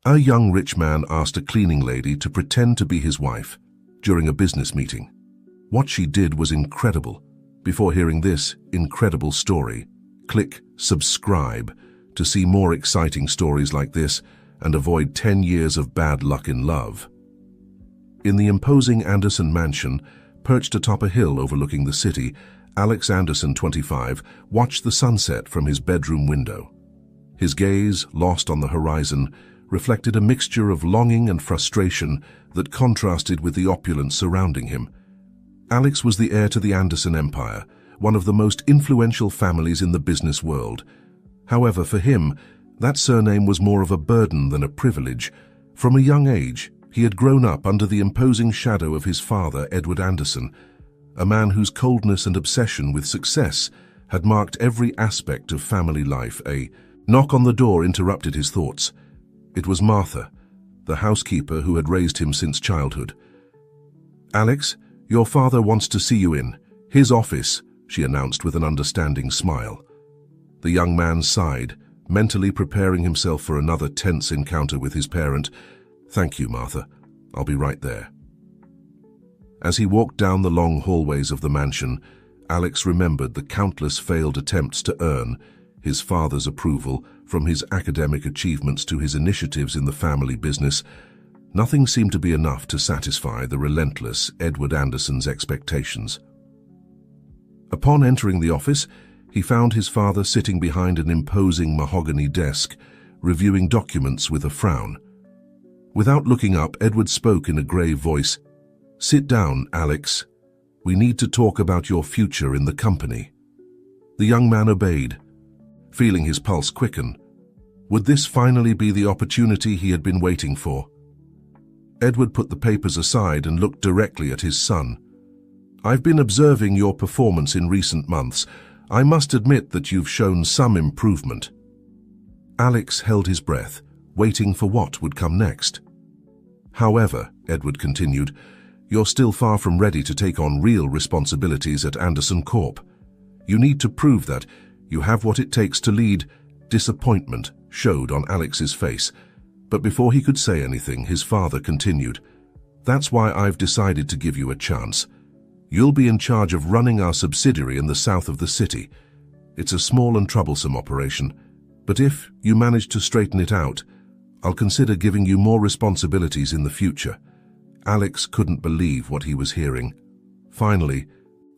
A young rich man asked a cleaning lady to pretend to be his wife during a business meeting. What she did was incredible. Before hearing this incredible story, click subscribe to see more exciting stories like this and avoid 10 years of bad luck in love. In the imposing Anderson mansion, perched atop a hill overlooking the city, Alex Anderson, 25, watched the sunset from his bedroom window. His gaze, lost on the horizon, reflected a mixture of longing and frustration that contrasted with the opulence surrounding him. Alex was the heir to the Anderson Empire, one of the most influential families in the business world. However, for him, that surname was more of a burden than a privilege. From a young age, he had grown up under the imposing shadow of his father, Edward Anderson, a man whose coldness and obsession with success had marked every aspect of family life. A knock on the door interrupted his thoughts. It was Martha, the housekeeper who had raised him since childhood. "Alex, your father wants to see you in his office," she announced with an understanding smile. The young man sighed, mentally preparing himself for another tense encounter with his parent. "Thank you, Martha. I'll be right there." As he walked down the long hallways of the mansion, Alex remembered the countless failed attempts to earn his father's approval, from his academic achievements to his initiatives in the family business. Nothing seemed to be enough to satisfy the relentless Edward Anderson's expectations. Upon entering the office, he found his father sitting behind an imposing mahogany desk, reviewing documents with a frown. Without looking up, Edward spoke in a grave voice. "Sit down, Alex. We need to talk about your future in the company." The young man obeyed, feeling his pulse quicken. Would this finally be the opportunity he had been waiting for? Edward put the papers aside and looked directly at his son. "I've been observing your performance in recent months. I must admit that you've shown some improvement." Alex held his breath, waiting for what would come next. "However," Edward continued, "you're still far from ready to take on real responsibilities at Anderson Corp. You need to prove that you have what it takes to lead." Disappointment showed on Alex's face, but before he could say anything, his father continued. "That's why I've decided to give you a chance. You'll be in charge of running our subsidiary in the south of the city. It's a small and troublesome operation, but if you manage to straighten it out, I'll consider giving you more responsibilities in the future." Alex couldn't believe what he was hearing. Finally,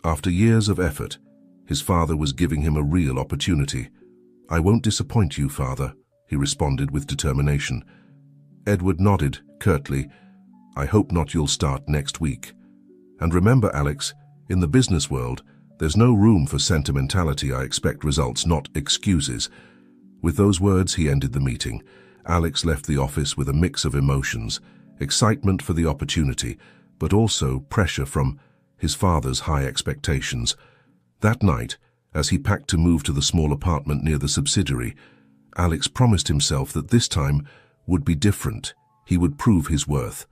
after years of effort, his father was giving him a real opportunity. "I won't disappoint you, Father," he responded with determination. Edward nodded curtly. "I hope not. You'll start next week. And remember, Alex, in the business world, there's no room for sentimentality. I expect results, not excuses." With those words, he ended the meeting. Alex left the office with a mix of emotions, excitement for the opportunity, but also pressure from his father's high expectations. That night, as he packed to move to the small apartment near the subsidiary, Alex promised himself that this time would be different. He would prove his worth,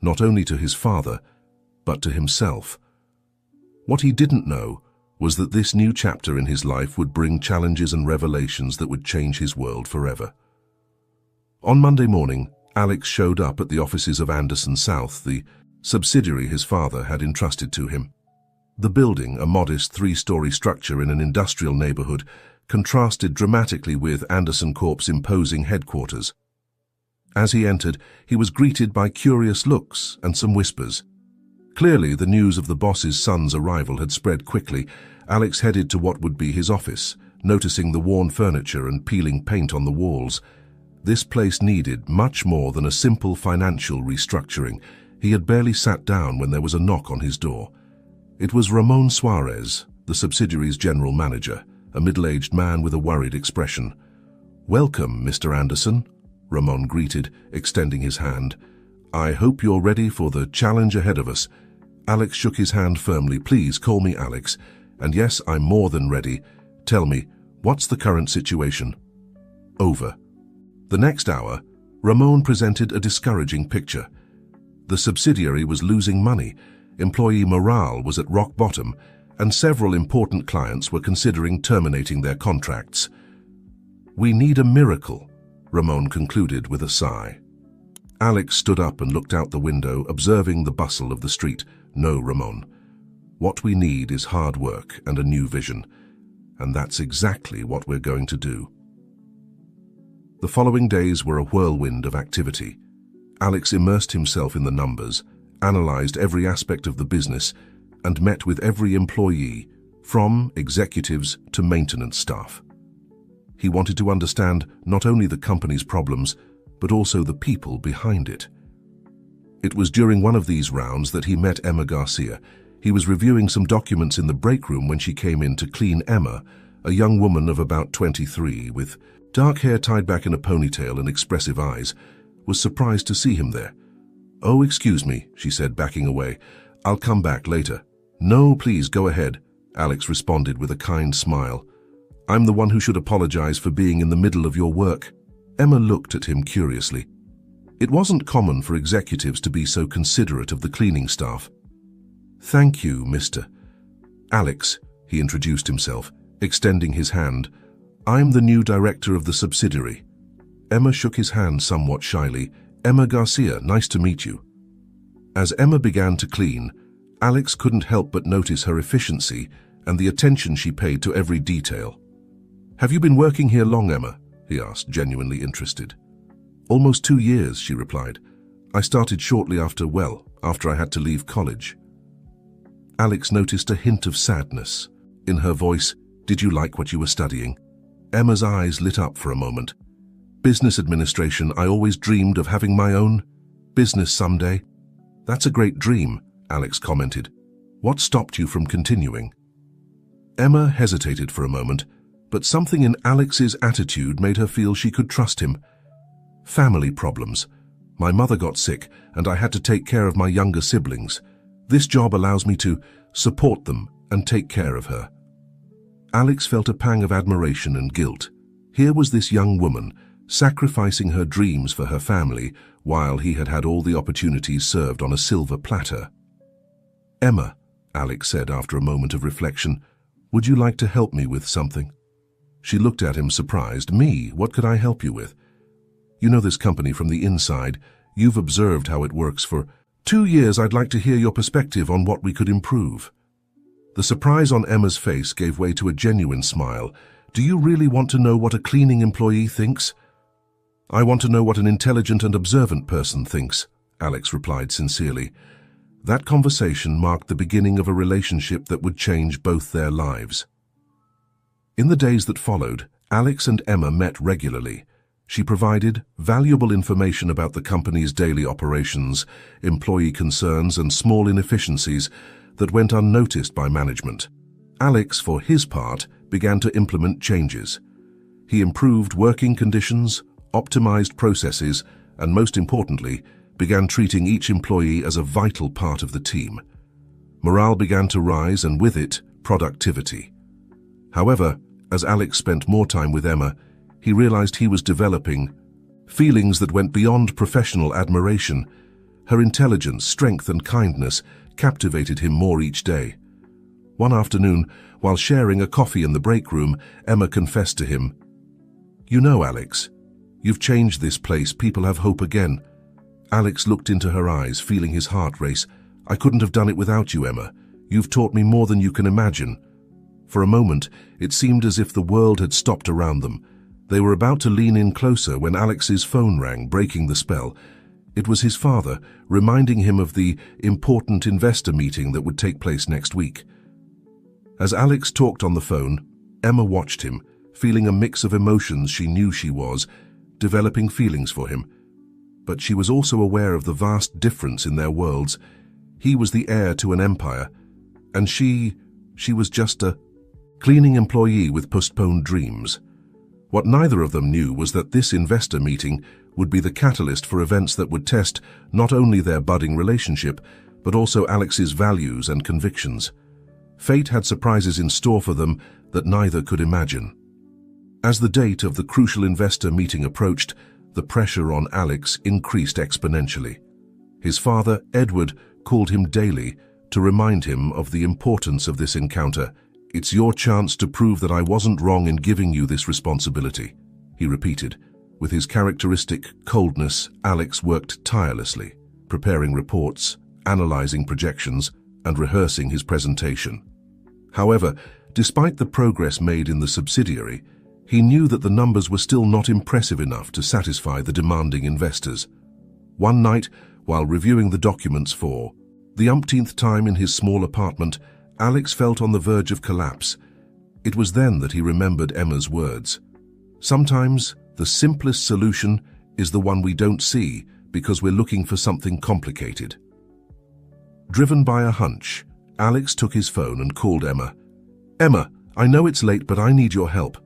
not only to his father, but to himself. What he didn't know was that this new chapter in his life would bring challenges and revelations that would change his world forever. On Monday morning, Alex showed up at the offices of Anderson South, the subsidiary his father had entrusted to him. The building, a modest 3-story structure in an industrial neighborhood, contrasted dramatically with Anderson Corp's imposing headquarters. As he entered, he was greeted by curious looks and some whispers. Clearly, the news of the boss's son's arrival had spread quickly. Alex headed to what would be his office, noticing the worn furniture and peeling paint on the walls. This place needed much more than a simple financial restructuring. He had barely sat down when there was a knock on his door. It was Ramon Suarez, the subsidiary's general manager, a middle-aged man with a worried expression. "Welcome, Mr. Anderson," Ramon greeted, extending his hand. "I hope you're ready for the challenge ahead of us." Alex shook his hand firmly. "Please call me Alex. And yes, I'm more than ready. Tell me, what's the current situation?" Over. The next hour, Ramon presented a discouraging picture. The subsidiary was losing money, employee morale was at rock bottom, and several important clients were considering terminating their contracts. "We need a miracle," Ramon concluded with a sigh. Alex stood up and looked out the window, observing the bustle of the street. No, Ramon. What we need is hard work and a new vision, and that's exactly what we're going to do. The following days were a whirlwind of activity. Alex immersed himself in the numbers, analyzed every aspect of the business, and met with every employee, from executives to maintenance staff. He wanted to understand not only the company's problems, but also the people behind it. It was during one of these rounds that he met Emma Garcia. He was reviewing some documents in the break room when she came in to clean. Emma, a young woman of about 23, with dark hair tied back in a ponytail and expressive eyes, was surprised to see him there. "Oh, excuse me," she said, backing away. "I'll come back later." "No, please, go ahead," Alex responded with a kind smile. "I'm the one who should apologize for being in the middle of your work." Emma looked at him curiously. It wasn't common for executives to be so considerate of the cleaning staff. "Thank you, Mr. Alex," he introduced himself, extending his hand. "I'm the new director of the subsidiary." Emma shook his hand somewhat shyly. "Emma Garcia, nice to meet you." As Emma began to clean, Alex couldn't help but notice her efficiency and the attention she paid to every detail. "Have you been working here long, Emma?" he asked, genuinely interested. "Almost 2 years," she replied. "I started shortly after I had to leave college." Alex noticed a hint of sadness in her voice. "Did you like what you were studying?" Emma's eyes lit up for a moment. "Business administration. I always dreamed of having my own business someday." "That's a great dream," Alex commented. "What stopped you from continuing?" Emma hesitated for a moment, but something in Alex's attitude made her feel she could trust him. "Family problems. My mother got sick, and I had to take care of my younger siblings. This job allows me to support them and take care of her." Alex felt a pang of admiration and guilt. Here was this young woman, sacrificing her dreams for her family, while he had had all the opportunities served on a silver platter. "Emma," Alex said after a moment of reflection, "would you like to help me with something?" She looked at him surprised. "Me? What could I help you with?" "You know this company from the inside. You've observed how it works for 2 years. I'd like to hear your perspective on what we could improve." The surprise on Emma's face gave way to a genuine smile. "Do you really want to know what a cleaning employee thinks?" "I want to know what an intelligent and observant person thinks," Alex replied sincerely. That conversation marked the beginning of a relationship that would change both their lives. In the days that followed, Alex and Emma met regularly. She provided valuable information about the company's daily operations, employee concerns, and small inefficiencies that went unnoticed by management. Alex, for his part, began to implement changes. He improved working conditions, optimized processes, and most importantly, began treating each employee as a vital part of the team. Morale began to rise, and with it, productivity. However, as Alex spent more time with Emma, he realized he was developing feelings that went beyond professional admiration. Her intelligence, strength, and kindness captivated him more each day. One afternoon, while sharing a coffee in the break room, Emma confessed to him, "You know, Alex, you've changed this place. People have hope again." Alex looked into her eyes, feeling his heart race. "I couldn't have done it without you, Emma. You've taught me more than you can imagine." For a moment, it seemed as if the world had stopped around them. They were about to lean in closer when Alex's phone rang, breaking the spell. It was his father, reminding him of the important investor meeting that would take place next week. As Alex talked on the phone, Emma watched him, feeling a mix of emotions. She knew she was developing feelings for him, but she was also aware of the vast difference in their worlds. He was the heir to an empire, and she was just a cleaning employee with postponed dreams. What neither of them knew was that this investor meeting would be the catalyst for events that would test not only their budding relationship, but also Alex's values and convictions. Fate had surprises in store for them that neither could imagine. As the date of the crucial investor meeting approached, the pressure on Alex increased exponentially. His father, Edward, called him daily to remind him of the importance of this encounter. "It's your chance to prove that I wasn't wrong in giving you this responsibility," he repeated. With his characteristic coldness, Alex worked tirelessly, preparing reports, analyzing projections, and rehearsing his presentation. However, despite the progress made in the subsidiary, he knew that the numbers were still not impressive enough to satisfy the demanding investors. One night, while reviewing the documents for the umpteenth time in his small apartment, Alex felt on the verge of collapse. It was then that he remembered Emma's words. Sometimes, the simplest solution is the one we don't see because we're looking for something complicated. Driven by a hunch, Alex took his phone and called Emma. "Emma, I know it's late, but I need your help.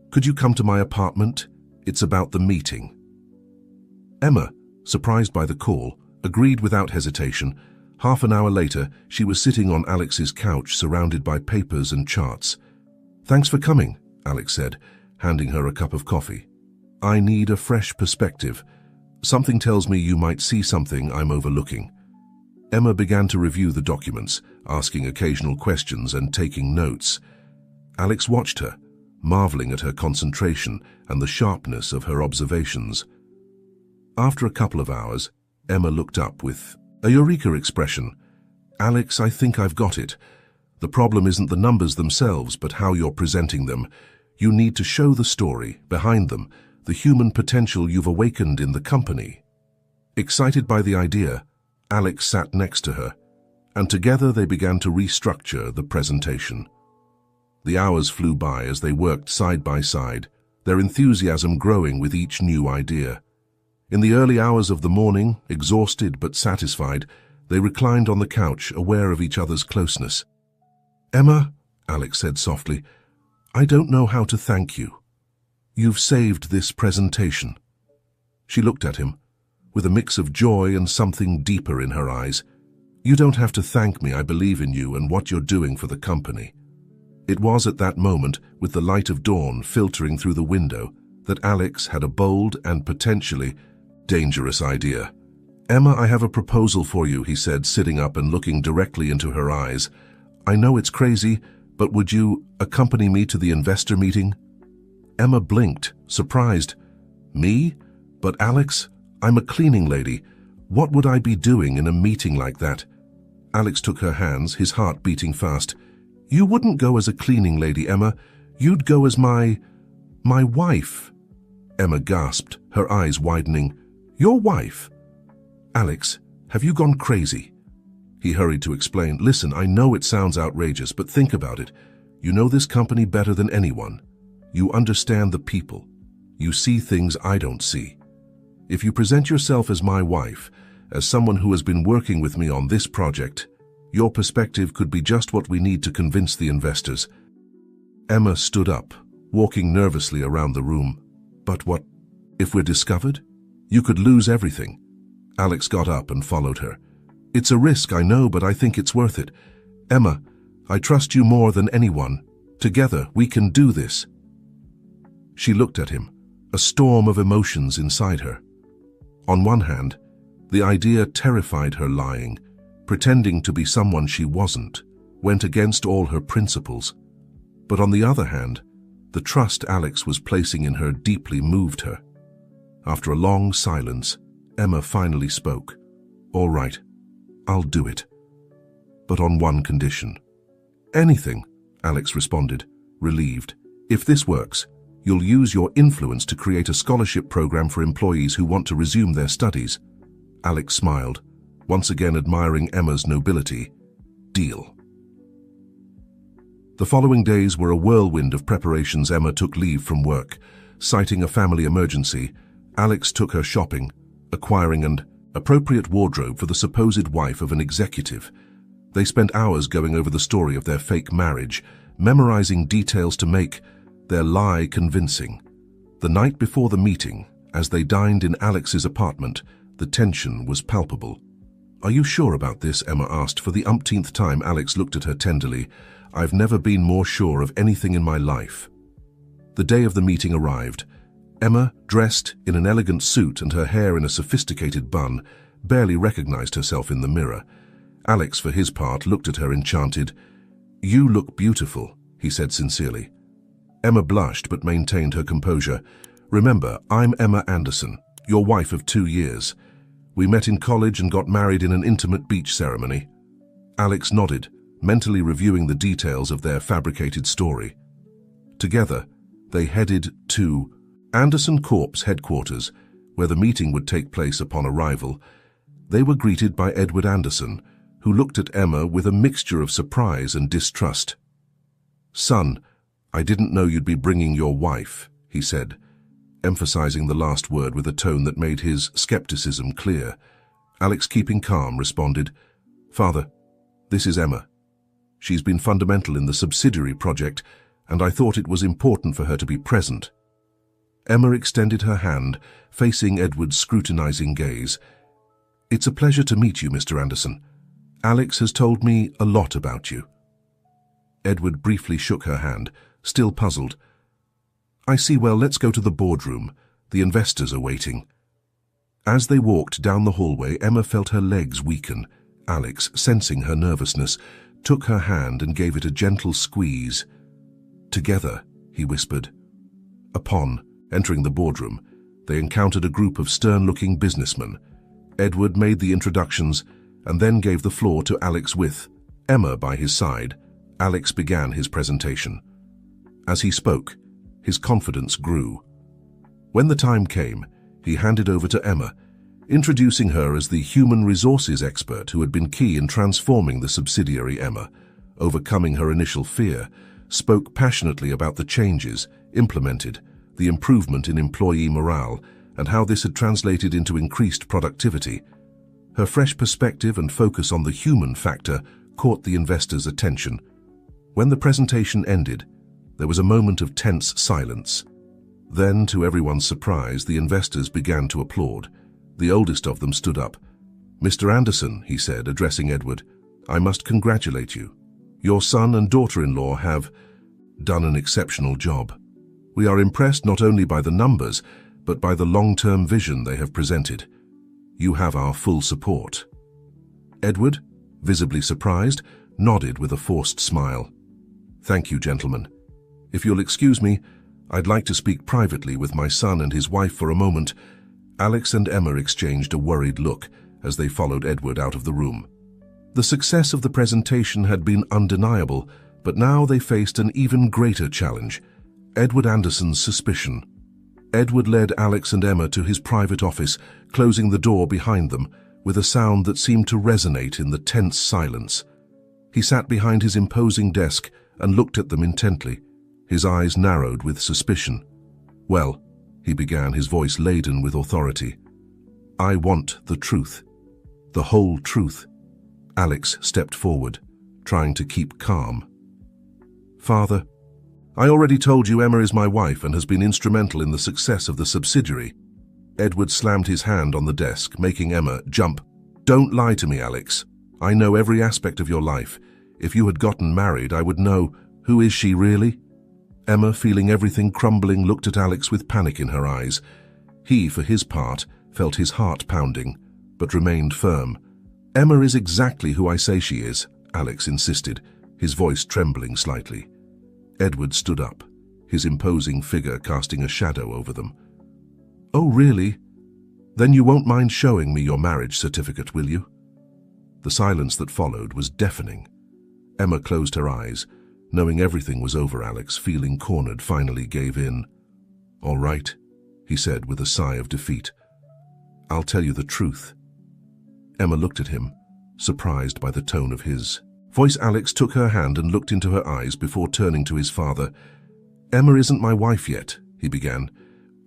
Could you come to my apartment? It's about the meeting." Emma, surprised by the call, agreed without hesitation. Half an hour later, she was sitting on Alex's couch, surrounded by papers and charts. "Thanks for coming," Alex said, handing her a cup of coffee. "I need a fresh perspective. Something tells me you might see something I'm overlooking." Emma began to review the documents, asking occasional questions and taking notes. Alex watched her, marveling at her concentration and the sharpness of her observations. After a couple of hours, Emma looked up with a eureka expression. "Alex, I think I've got it. The problem isn't the numbers themselves, but how you're presenting them. You need to show the story behind them, the human potential you've awakened in the company." Excited by the idea, Alex sat next to her, and together they began to restructure the presentation. The hours flew by as they worked side by side, their enthusiasm growing with each new idea. In the early hours of the morning, exhausted but satisfied, they reclined on the couch, aware of each other's closeness. "Emma," Alex said softly, "I don't know how to thank you. You've saved this presentation." She looked at him, with a mix of joy and something deeper in her eyes. "You don't have to thank me. I believe in you and what you're doing for the company." It was at that moment, with the light of dawn filtering through the window, that Alex had a bold and potentially dangerous idea. "Emma, I have a proposal for you," he said, sitting up and looking directly into her eyes. "I know it's crazy, but would you accompany me to the investor meeting?" Emma blinked, surprised. "Me? But Alex, I'm a cleaning lady. What would I be doing in a meeting like that?" Alex took her hands, his heart beating fast. "You wouldn't go as a cleaning lady, Emma. You'd go as my wife." Emma gasped, her eyes widening. "Your wife?" "Alex, have you gone crazy?" He hurried to explain. "Listen, I know it sounds outrageous, but think about it. You know this company better than anyone. You understand the people. You see things I don't see. If you present yourself as my wife, as someone who has been working with me on this project, your perspective could be just what we need to convince the investors." Emma stood up, walking nervously around the room. "But what if we're discovered? You could lose everything." Alex got up and followed her. "It's a risk, I know, but I think it's worth it. Emma, I trust you more than anyone. Together, we can do this." She looked at him, a storm of emotions inside her. On one hand, the idea terrified her. Lying, pretending to be someone she wasn't, went against all her principles. But on the other hand, the trust Alex was placing in her deeply moved her. After a long silence, Emma finally spoke. "All right, I'll do it. But on one condition." "Anything," Alex responded, relieved. "If this works, you'll use your influence to create a scholarship program for employees who want to resume their studies." Alex smiled, once again admiring Emma's nobility. "Deal." The following days were a whirlwind of preparations. Emma took leave from work. Citing a family emergency, Alex took her shopping, acquiring an appropriate wardrobe for the supposed wife of an executive. They spent hours going over the story of their fake marriage, memorizing details to make their lie convincing. The night before the meeting, as they dined in Alex's apartment, the tension was palpable. "Are you sure about this?" Emma asked. For the umpteenth time, Alex looked at her tenderly. "I've never been more sure of anything in my life." The day of the meeting arrived. Emma, dressed in an elegant suit and her hair in a sophisticated bun, barely recognized herself in the mirror. Alex, for his part, looked at her enchanted. "You look beautiful," he said sincerely. Emma blushed but maintained her composure. Remember, I'm Emma Anderson, your wife of 2 years. We met in college and got married in an intimate beach ceremony. Alex nodded, mentally reviewing the details of their fabricated story. Together, they headed to Anderson Corp's headquarters, where the meeting would take place upon arrival. They were greeted by Edward Anderson, who looked at Emma with a mixture of surprise and distrust. "Son, I didn't know you'd be bringing your wife," he said, emphasizing the last word with a tone that made his skepticism clear. Alex, keeping calm, responded, "Father, this is Emma. She's been fundamental in the subsidiary project, and I thought it was important for her to be present." Emma extended her hand, facing Edward's scrutinizing gaze. "It's a pleasure to meet you, Mr. Anderson. Alex has told me a lot about you." Edward briefly shook her hand, still puzzled. "I see. Well, let's go to the boardroom. The investors are waiting." As they walked down the hallway, Emma felt her legs weaken. Alex, sensing her nervousness, took her hand and gave it a gentle squeeze. "Together," he whispered. Upon entering the boardroom, they encountered a group of stern-looking businessmen. Edward made the introductions and then gave the floor to Alex with Emma by his side. Alex began his presentation. As he spoke, his confidence grew. When the time came, he handed over to Emma, introducing her as the human resources expert who had been key in transforming the subsidiary. Emma, overcoming her initial fear, spoke passionately about the changes implemented, the improvement in employee morale, and how this had translated into increased productivity. Her fresh perspective and focus on the human factor caught the investors' attention. When the presentation ended, there was a moment of tense silence. Then, to everyone's surprise, the investors began to applaud. The oldest of them stood up. "Mr. Anderson," he said, addressing Edward, "I must congratulate you. Your son and daughter-in-law have done an exceptional job. We are impressed not only by the numbers, but by the long-term vision they have presented. You have our full support." Edward, visibly surprised, nodded with a forced smile. "Thank you, gentlemen. If you'll excuse me, I'd like to speak privately with my son and his wife for a moment." Alex and Emma exchanged a worried look as they followed Edward out of the room. The success of the presentation had been undeniable, but now they faced an even greater challenge: Edward Anderson's suspicion. Edward led Alex and Emma to his private office, closing the door behind them with a sound that seemed to resonate in the tense silence. He sat behind his imposing desk and looked at them intently, his eyes narrowed with suspicion. "Well," he began, his voice laden with authority, "I want the truth. The whole truth." Alex stepped forward, trying to keep calm. "Father, I already told you Emma is my wife and has been instrumental in the success of the subsidiary." Edward slammed his hand on the desk, making Emma jump. "Don't lie to me, Alex. I know every aspect of your life. If you had gotten married, I would know. Who is she really?" Emma, feeling everything crumbling, looked at Alex with panic in her eyes. He, for his part, felt his heart pounding, but remained firm. "Emma is exactly who I say she is," Alex insisted, his voice trembling slightly. Edward stood up, his imposing figure casting a shadow over them. "Oh, really? Then you won't mind showing me your marriage certificate, will you?" The silence that followed was deafening. Emma closed her eyes, knowing everything was over. Alex, feeling cornered, finally gave in. "All right," he said with a sigh of defeat. "I'll tell you the truth." Emma looked at him, surprised by the tone of his voice. Alex took her hand and looked into her eyes before turning to his father. "Emma isn't my wife yet," he began.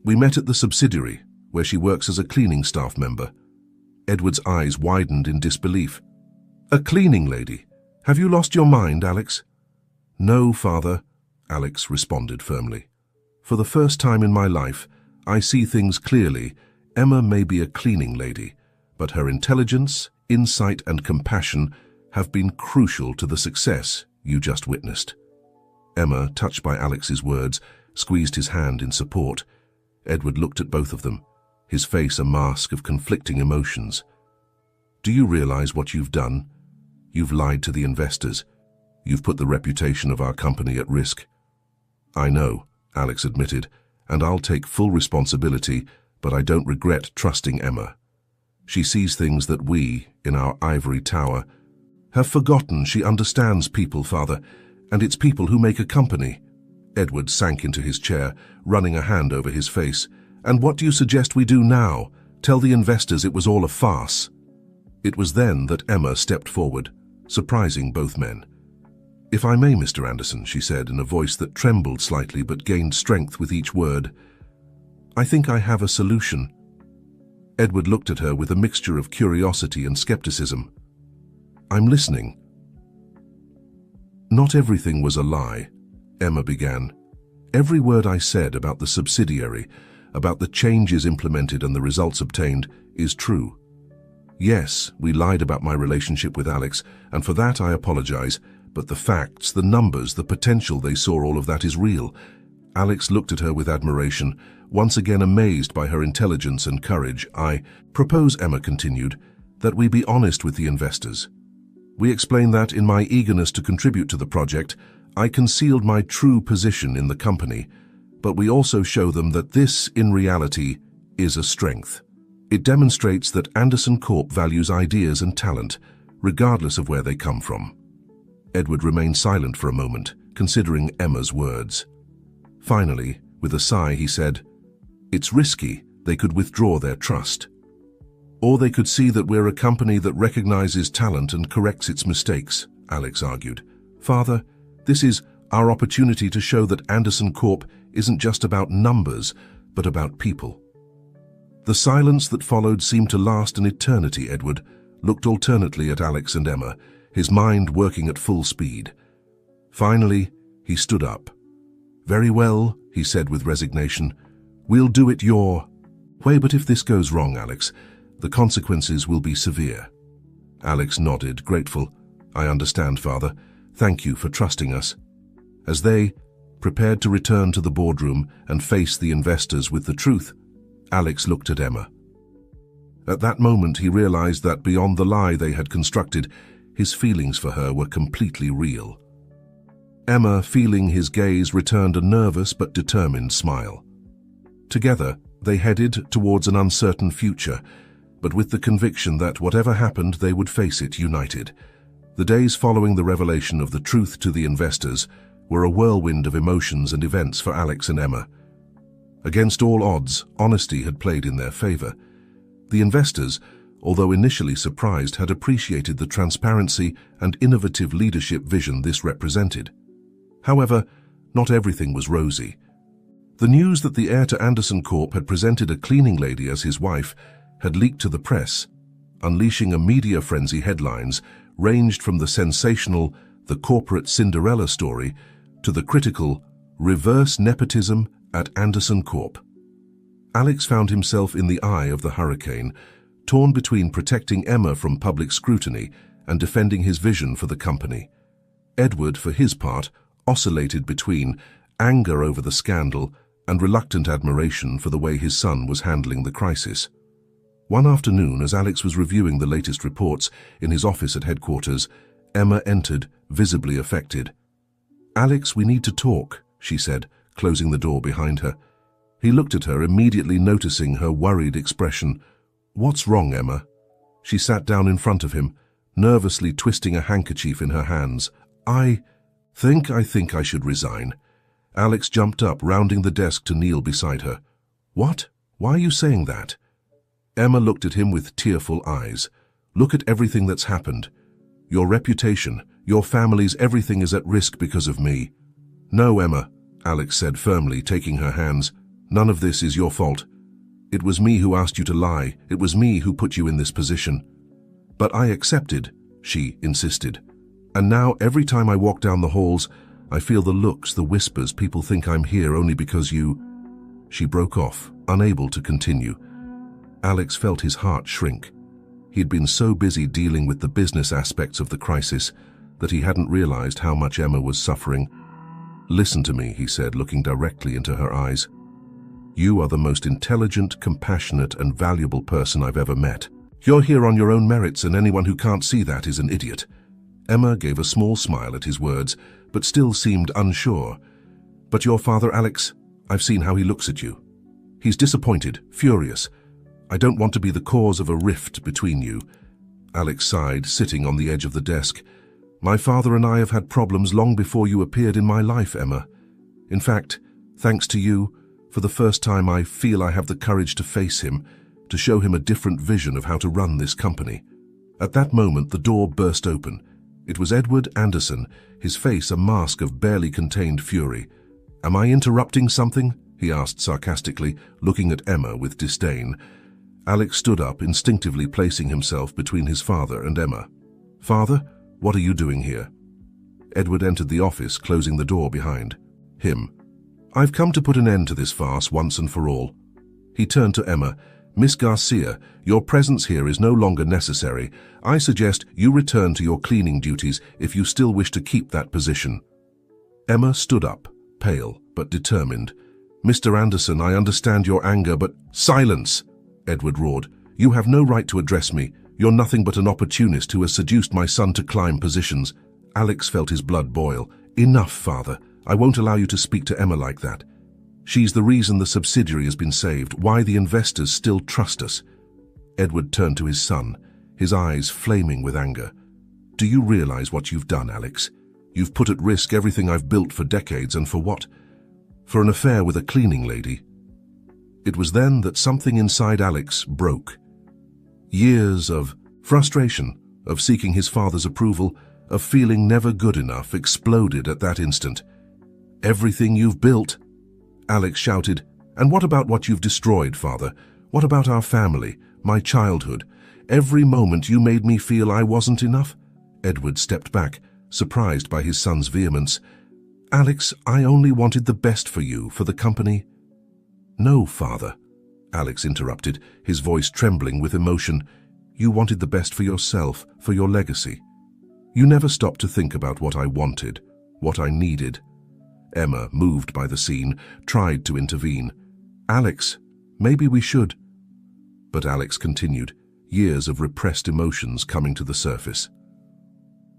"We met at the subsidiary, where she works as a cleaning staff member." Edward's eyes widened in disbelief. "A cleaning lady? Have you lost your mind, Alex?" "No, Father," Alex responded firmly. "For the first time in my life, I see things clearly. Emma may be a cleaning lady, but her intelligence, insight, and compassion have been crucial to the success you just witnessed." Emma, touched by Alex's words, squeezed his hand in support. Edward looked at both of them, his face a mask of conflicting emotions. "Do you realize what you've done? You've lied to the investors. You've put the reputation of our company at risk." "I know," Alex admitted, and I'll take full responsibility, but I don't regret trusting Emma. She sees things that we, in our ivory tower, have forgotten. She understands people, Father, and it's people who make a company. Edward sank into his chair, running a hand over his face. And what do you suggest we do now? Tell the investors it was all a farce. It was then that Emma stepped forward, surprising both men. If I may, Mr. Anderson, she said in a voice that trembled slightly but gained strength with each word, I think I have a solution. Edward looked at her with a mixture of curiosity and skepticism. I'm listening. Not everything was a lie, Emma began. Every word I said about the subsidiary, about the changes implemented and the results obtained, is true. Yes, we lied about my relationship with Alex, and for that I apologize, but the facts, the numbers, the potential they saw, all of that is real. Alex looked at her with admiration, once again amazed by her intelligence and courage. I propose, Emma continued, that we be honest with the investors. We explain that, in my eagerness to contribute to the project, I concealed my true position in the company, but we also show them that this, in reality, is a strength. It demonstrates that Anderson Corp values ideas and talent, regardless of where they come from. Edward remained silent for a moment, considering Emma's words. Finally, with a sigh, he said, It's risky. They could withdraw their trust. Or they could see that we're a company that recognizes talent and corrects its mistakes, Alex argued. Father, this is our opportunity to show that Anderson Corp isn't just about numbers, but about people. The silence that followed seemed to last an eternity. Edward looked alternately at Alex and Emma, his mind working at full speed. Finally, he stood up. Very well, he said with resignation. We'll do it your way, but if this goes wrong, Alex, the consequences will be severe. Alex nodded, grateful. I understand, Father. Thank you for trusting us. As they prepared to return to the boardroom and face the investors with the truth, Alex looked at Emma. At that moment, he realized that beyond the lie they had constructed, his feelings for her were completely real. Emma, feeling his gaze, returned a nervous but determined smile. Together, they headed towards an uncertain future, but with the conviction that whatever happened, they would face it united. The days following the revelation of the truth to the investors were a whirlwind of emotions and events for Alex and Emma. Against all odds, honesty had played in their favor. The investors, although initially surprised, had appreciated the transparency and innovative leadership vision this represented. However, not everything was rosy. The news that the heir to Anderson Corp had presented a cleaning lady as his wife had leaked to the press, unleashing a media frenzy. Headlines ranged from the sensational "The Corporate Cinderella" story to the critical "Reverse Nepotism at Anderson Corp." Alex found himself in the eye of the hurricane, torn between protecting Emma from public scrutiny and defending his vision for the company. Edward, for his part, oscillated between anger over the scandal and reluctant admiration for the way his son was handling the crisis. One afternoon, as Alex was reviewing the latest reports in his office at headquarters, Emma entered, visibly affected. "Alex, we need to talk," she said, closing the door behind her. He looked at her, immediately noticing her worried expression. "What's wrong, Emma?" She sat down in front of him, nervously twisting a handkerchief in her hands. I think I should resign." Alex jumped up, rounding the desk to kneel beside her. "What? Why are you saying that?" Emma looked at him with tearful eyes. "Look at everything that's happened. Your reputation, your family's, everything is at risk because of me." "No, Emma," Alex said firmly, taking her hands. "None of this is your fault. It was me who asked you to lie. It was me who put you in this position." "But I accepted," she insisted. "And now every time I walk down the halls, I feel the looks, the whispers. People think I'm here only because you—" She broke off, unable to continue. Alex felt his heart shrink. He'd been so busy dealing with the business aspects of the crisis that he hadn't realized how much Emma was suffering. "Listen to me," he said, looking directly into her eyes. "You are the most intelligent, compassionate, and valuable person I've ever met. You're here on your own merits, and anyone who can't see that is an idiot." Emma gave a small smile at his words, but still seemed unsure. "But your father, Alex, I've seen how he looks at you. He's disappointed, furious. I don't want to be the cause of a rift between you." Alex sighed, sitting on the edge of the desk. "My father and I have had problems long before you appeared in my life, Emma. In fact, thanks to you, for the first time I feel I have the courage to face him, to show him a different vision of how to run this company." At that moment, the door burst open. It was Edward Anderson, his face a mask of barely contained fury. "Am I interrupting something?" he asked sarcastically, looking at Emma with disdain. Alex stood up, instinctively placing himself between his father and Emma. "Father, what are you doing here?" Edward entered the office, closing the door behind him. "I've come to put an end to this farce once and for all." He turned to Emma. "Miss Garcia, your presence here is no longer necessary. I suggest you return to your cleaning duties if you still wish to keep that position." Emma stood up, pale but determined. "Mr. Anderson, I understand your anger, but—" "Silence!" Edward roared. "You have no right to address me. You're nothing but an opportunist who has seduced my son to climb positions." Alex felt his blood boil. "Enough, father. I won't allow you to speak to Emma like that. She's the reason the subsidiary has been saved, why the investors still trust us." Edward turned to his son, his eyes flaming with anger. "Do you realize what you've done, Alex? You've put at risk everything I've built for decades, and for what? For an affair with a cleaning lady." It was then that something inside Alex broke. Years of frustration, of seeking his father's approval, of feeling never good enough, exploded at that instant. "Everything you've built?" Alex shouted. "And what about what you've destroyed, father? What about our family, my childhood? Every moment you made me feel I wasn't enough?" Edward stepped back, surprised by his son's vehemence. "Alex, I only wanted the best for you, for the company." "No, father," Alex interrupted, his voice trembling with emotion. "You wanted the best for yourself, for your legacy. You never stopped to think about what I wanted, what I needed." Emma, moved by the scene, tried to intervene. "Alex, maybe we should." But Alex continued, years of repressed emotions coming to the surface.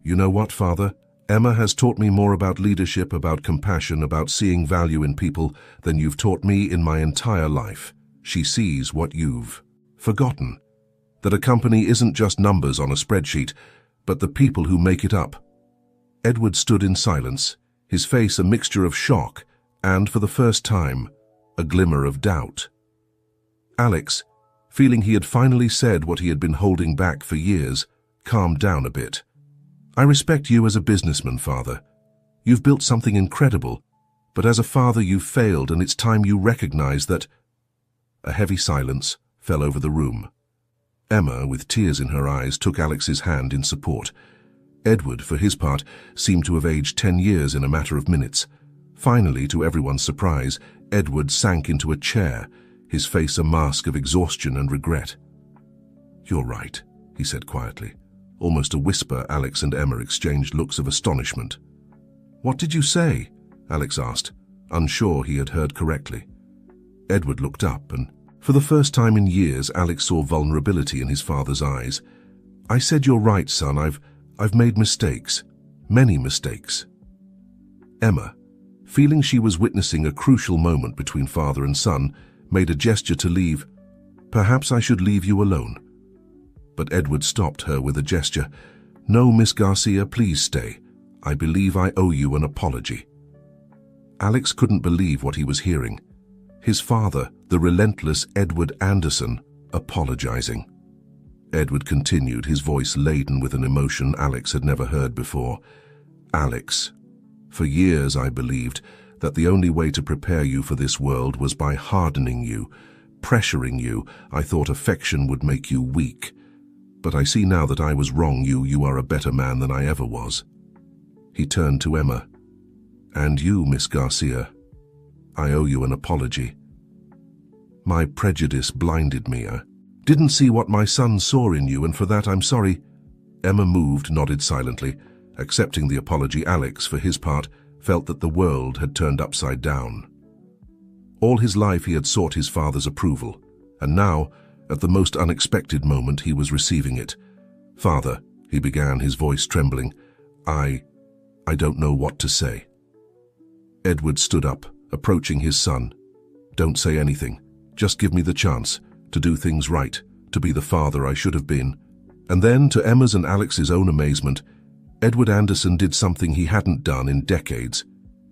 "You know what, father? Emma has taught me more about leadership, about compassion, about seeing value in people than you've taught me in my entire life. She sees what you've forgotten. That a company isn't just numbers on a spreadsheet, but the people who make it up." Edward stood in silence, his face a mixture of shock and, for the first time, a glimmer of doubt. Alex, feeling he had finally said what he had been holding back for years, calmed down a bit. "I respect you as a businessman, father. You've built something incredible, but as a father you've failed, and it's time you recognize that—" A heavy silence fell over the room. Emma, with tears in her eyes, took Alex's hand in support. Edward, for his part, seemed to have aged 10 years in a matter of minutes. Finally, to everyone's surprise, Edward sank into a chair, his face a mask of exhaustion and regret. "You're right," he said quietly. Almost a whisper, Alex and Emma exchanged looks of astonishment. "What did you say?" Alex asked, unsure he had heard correctly. Edward looked up, and for the first time in years, Alex saw vulnerability in his father's eyes. "I said you're right, son. I've made mistakes. Many mistakes." Emma, feeling she was witnessing a crucial moment between father and son, made a gesture to leave. "Perhaps I should leave you alone." But Edward stopped her with a gesture. "No, Miss Garcia, please stay. I believe I owe you an apology." Alex couldn't believe what he was hearing. His father, the relentless Edward Anderson, apologizing. Edward continued, his voice laden with an emotion Alex had never heard before. "Alex, for years I believed that the only way to prepare you for this world was by hardening you, pressuring you. I thought affection would make you weak. But I see now that I was wrong. You are a better man than I ever was." He turned to Emma. "And you, Miss Garcia, I owe you an apology. My prejudice blinded me. I didn't see what my son saw in you, and for that I'm sorry." Emma moved, nodded silently. Accepting the apology, Alex, for his part, felt that the world had turned upside down. All his life he had sought his father's approval, and now, at the most unexpected moment, he was receiving it. "Father," he began, his voice trembling, I don't know what to say." Edward stood up, approaching his son, Don't say anything. Just give me the chance to do things right, to be the father I should have been. And then, to Emma's and Alex's own amazement, Edward Anderson did something he hadn't done in decades.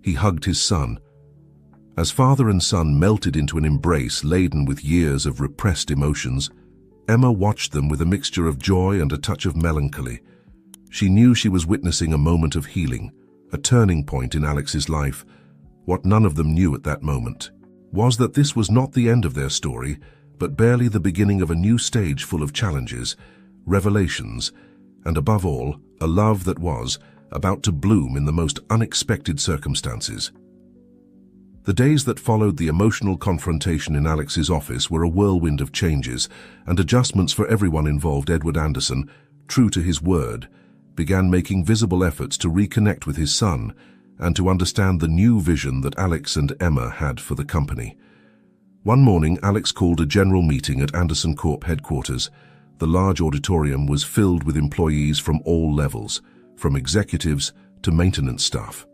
He hugged his son. As father and son melted into an embrace laden with years of repressed emotions, Emma watched them with a mixture of joy and a touch of melancholy. She knew she was witnessing a moment of healing, a turning point in Alex's life. What none of them knew at that moment was that this was not the end of their story, but barely the beginning of a new stage full of challenges, revelations, and above all, a love that was about to bloom in the most unexpected circumstances. The days that followed the emotional confrontation in Alex's office were a whirlwind of changes and adjustments for everyone involved. Edward Anderson, true to his word, began making visible efforts to reconnect with his son and to understand the new vision that Alex and Emma had for the company. One morning, Alex called a general meeting at Anderson Corp headquarters. The large auditorium was filled with employees from all levels, from executives to maintenance staff.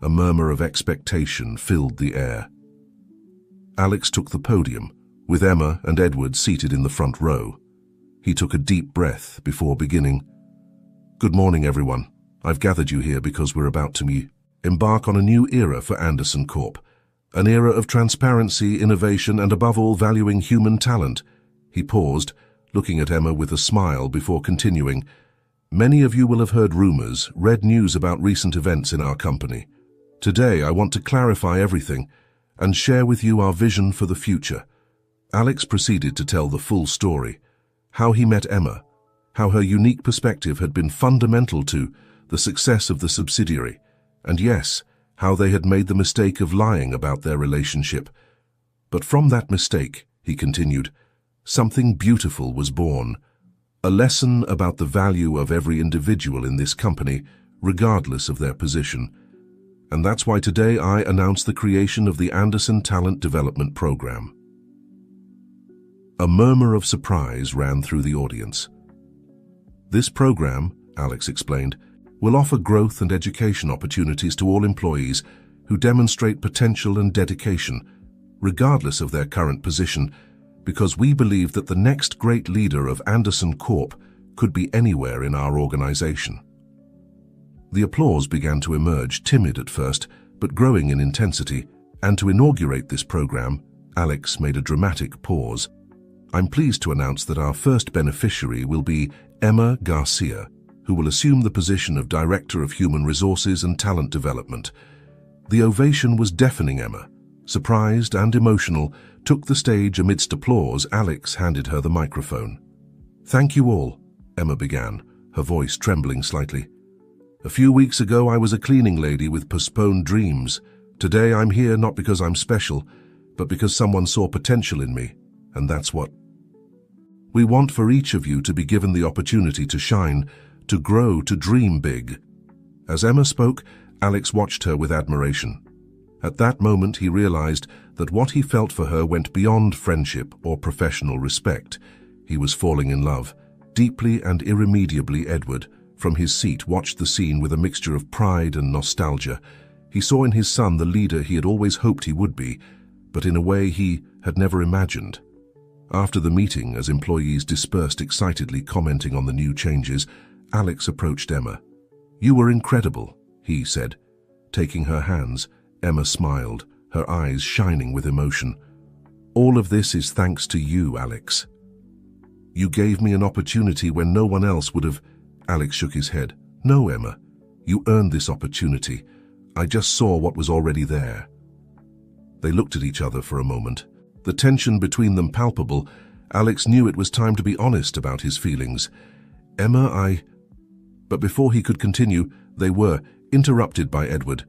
A murmur of expectation filled the air. Alex took the podium, with Emma and Edward seated in the front row. He took a deep breath before beginning. "Good morning, everyone. I've gathered you here because we're about to embark on a new era for Anderson Corp. An era of transparency, innovation, and above all, valuing human talent." He paused, looking at Emma with a smile before continuing. "Many of you will have heard rumors, read news about recent events in our company. Today, I want to clarify everything and share with you our vision for the future." Alex proceeded to tell the full story, how he met Emma, how her unique perspective had been fundamental to the success of the subsidiary, and yes, how they had made the mistake of lying about their relationship. But from that mistake, he continued, something beautiful was born, a lesson about the value of every individual in this company, regardless of their position. And that's why today I announce the creation of the Anderson Talent Development Program. A murmur of surprise ran through the audience. This program, Alex explained, will offer growth and education opportunities to all employees who demonstrate potential and dedication, regardless of their current position, because we believe that the next great leader of Anderson Corp could be anywhere in our organization. The applause began to emerge, timid at first, but growing in intensity, and to inaugurate this program, Alex made a dramatic pause. "I'm pleased to announce that our first beneficiary will be Emma Garcia, who will assume the position of Director of Human Resources and Talent Development." The ovation was deafening. Emma, surprised and emotional, took the stage amidst applause. Alex handed her the microphone. "Thank you all," Emma began, her voice trembling slightly. "A few weeks ago I was a cleaning lady with postponed dreams. Today I'm here not because I'm special, but because someone saw potential in me, and that's what we want for each of you to be given the opportunity to shine, to grow, to dream big." As Emma spoke, Alex watched her with admiration. At that moment, he realized that what he felt for her went beyond friendship or professional respect. He was falling in love, deeply and irremediably. Edward, from his seat, watched the scene with a mixture of pride and nostalgia. He saw in his son the leader he had always hoped he would be, but in a way he had never imagined. After the meeting, as employees dispersed excitedly commenting on the new changes, Alex approached Emma. "You were incredible," he said. Taking her hands, Emma smiled, her eyes shining with emotion. "All of this is thanks to you, Alex. You gave me an opportunity when no one else would have." Alex shook his head. "No, Emma. You earned this opportunity. I just saw what was already there." They looked at each other for a moment. The tension between them palpable. Alex knew it was time to be honest about his feelings. "Emma, But before he could continue, they were interrupted by Edward.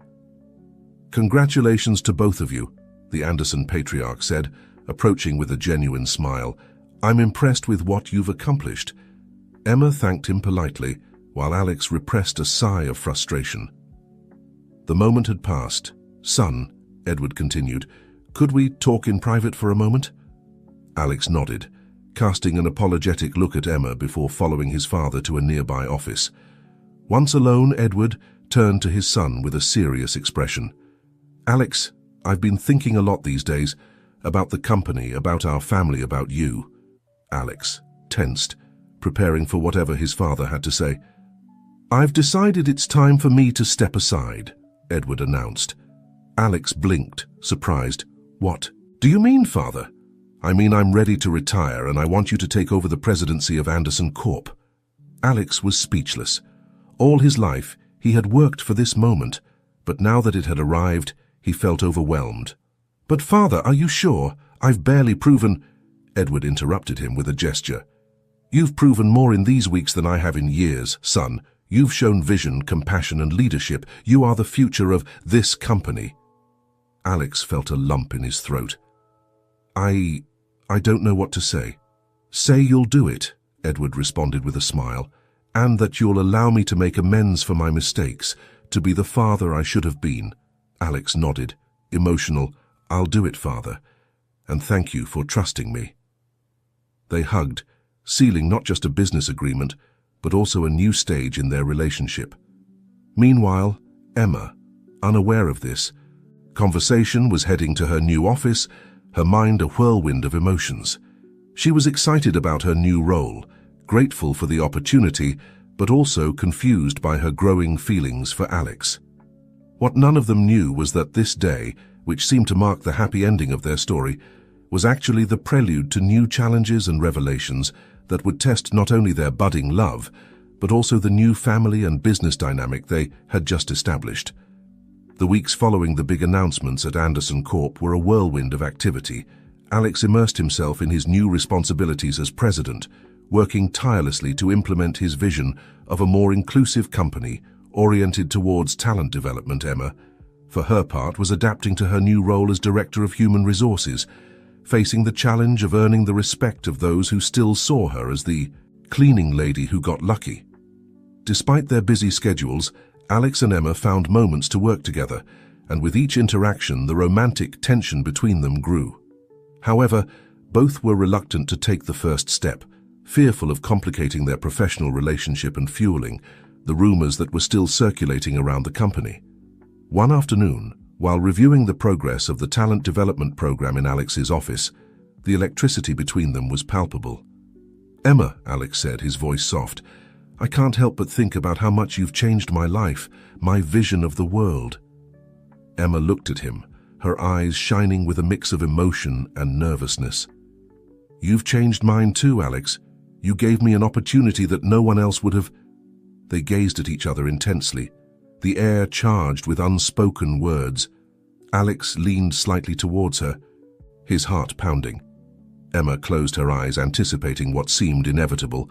"Congratulations to both of you," the Anderson patriarch said, approaching with a genuine smile. "I'm impressed with what you've accomplished." Emma thanked him politely, while Alex repressed a sigh of frustration. The moment had passed. "Son," Edward continued, "could we talk in private for a moment?" Alex nodded, casting an apologetic look at Emma before following his father to a nearby office. Once alone, Edward turned to his son with a serious expression. "Alex, I've been thinking a lot these days about the company, about our family, about you. Alex tensed, preparing for whatever his father had to say. I've decided it's time for me to step aside, Edward announced. Alex blinked, surprised. What do you mean, father? I mean, I'm ready to retire and I want you to take over the presidency of Anderson Corp. Alex was speechless. All his life, he had worked for this moment, but now that it had arrived, he felt overwhelmed. But father, are you sure? I've barely proven... Edward interrupted him with a gesture. You've proven more in these weeks than I have in years, son. You've shown vision, compassion, and leadership. You are the future of this company. Alex felt a lump in his throat. I don't know what to say. Say you'll do it, Edward responded with a smile, and that you'll allow me to make amends for my mistakes, to be the father I should have been. Alex nodded, emotional. I'll do it, father, and thank you for trusting me. They hugged, sealing not just a business agreement, but also a new stage in their relationship. Meanwhile, Emma, unaware of this, conversation was heading to her new office, her mind a whirlwind of emotions. She was excited about her new role, grateful for the opportunity, but also confused by her growing feelings for Alex. What none of them knew was that this day, which seemed to mark the happy ending of their story, was actually the prelude to new challenges and revelations that would test not only their budding love, but also the new family and business dynamic they had just established. The weeks following the big announcements at Anderson Corp were a whirlwind of activity. Alex immersed himself in his new responsibilities as president, working tirelessly to implement his vision of a more inclusive company oriented towards talent development. Emma, for her part, was adapting to her new role as Director of Human Resources, facing the challenge of earning the respect of those who still saw her as the cleaning lady who got lucky. Despite their busy schedules, Alex and Emma found moments to work together, and with each interaction, the romantic tension between them grew. However, both were reluctant to take the first step, fearful of complicating their professional relationship and fueling the rumors that were still circulating around the company. One afternoon, while reviewing the progress of the talent development program in Alex's office, the electricity between them was palpable. Emma, Alex said, his voice soft, I can't help but think about how much you've changed my life, my vision of the world. Emma looked at him, her eyes shining with a mix of emotion and nervousness. You've changed mine too, Alex. You gave me an opportunity that no one else would have. They gazed at each other intensely, the air charged with unspoken words. Alex leaned slightly towards her, his heart pounding. Emma closed her eyes, anticipating what seemed inevitable,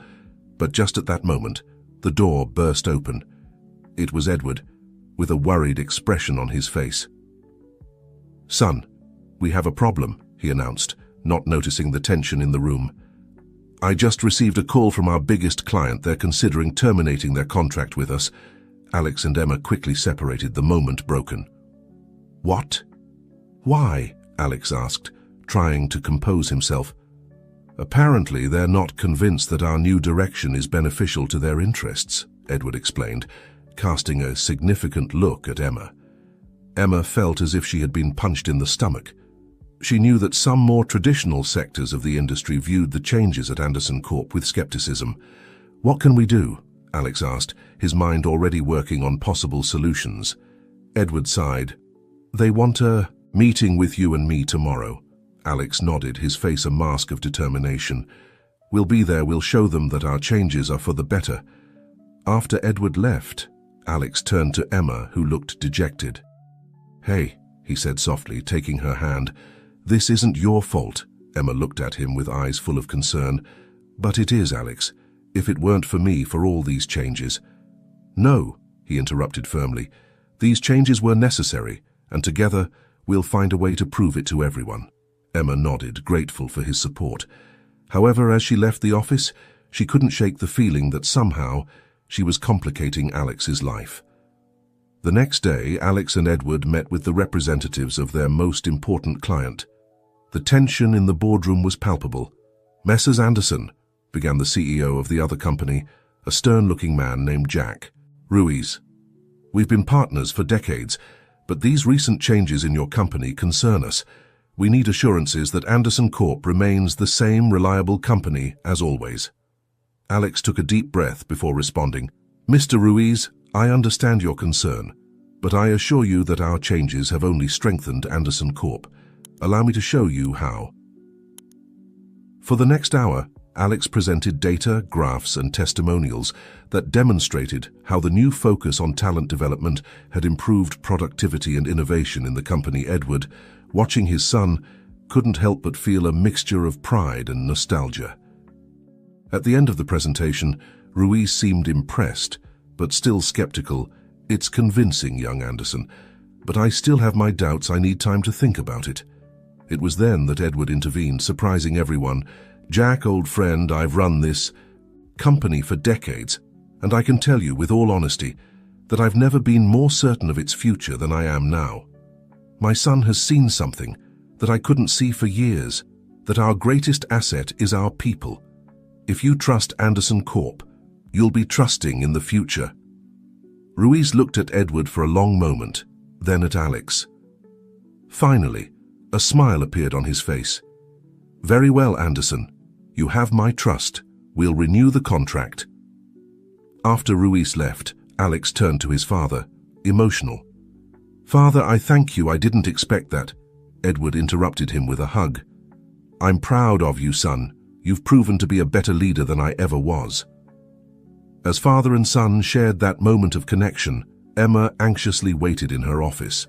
but just at that moment, the door burst open. It was Edward, with a worried expression on his face. Son, we have a problem, he announced, not noticing the tension in the room. I just received a call from our biggest client. They're considering terminating their contract with us. Alex and Emma quickly separated, the moment broken. What? Why? Alex asked, trying to compose himself. Apparently, they're not convinced that our new direction is beneficial to their interests, Edward explained, casting a significant look at Emma. Emma felt as if she had been punched in the stomach. She knew that some more traditional sectors of the industry viewed the changes at Anderson Corp with skepticism. What can we do? Alex asked, his mind already working on possible solutions. Edward sighed. They want a meeting with you and me tomorrow. Alex nodded, his face a mask of determination. We'll be there, we'll show them that our changes are for the better. After Edward left, Alex turned to Emma, who looked dejected. Hey, he said softly, taking her hand. This isn't your fault. Emma looked at him with eyes full of concern. But it is, Alex, if it weren't for me, for all these changes. No, he interrupted firmly. These changes were necessary, and together we'll find a way to prove it to everyone. Emma nodded, grateful for his support. However, as she left the office, she couldn't shake the feeling that somehow she was complicating Alex's life. The next day, Alex and Edward met with the representatives of their most important client. The tension in the boardroom was palpable. Messrs. Anderson, began the CEO of the other company, a stern-looking man named Jack. Ruiz. We've been partners for decades, but these recent changes in your company concern us. We need assurances that Anderson Corp remains the same reliable company as always." Alex took a deep breath before responding. "Mr. Ruiz, I understand your concern, but I assure you that our changes have only strengthened Anderson Corp. Allow me to show you how." For the next hour, Alex presented data, graphs, and testimonials that demonstrated how the new focus on talent development had improved productivity and innovation in the company. Edward, watching his son, couldn't help but feel a mixture of pride and nostalgia. At the end of the presentation, Ruiz seemed impressed, but still skeptical. "It's convincing, young Anderson, but I still have my doubts. I need time to think about it." It was then that Edward intervened, surprising everyone. "Jack, old friend, I've run this company for decades, and I can tell you with all honesty that I've never been more certain of its future than I am now. My son has seen something that I couldn't see for years, that our greatest asset is our people. If you trust Anderson Corp, you'll be trusting in the future." Ruiz looked at Edward for a long moment, then at Alex. Finally, a smile appeared on his face. "Very well, Anderson. You have my trust. We'll renew the contract." After Ruiz left, Alex turned to his father, emotional. "Father, I thank you. I didn't expect that." Edward interrupted him with a hug. "I'm proud of you, son. You've proven to be a better leader than I ever was." As father and son shared that moment of connection, Emma anxiously waited in her office.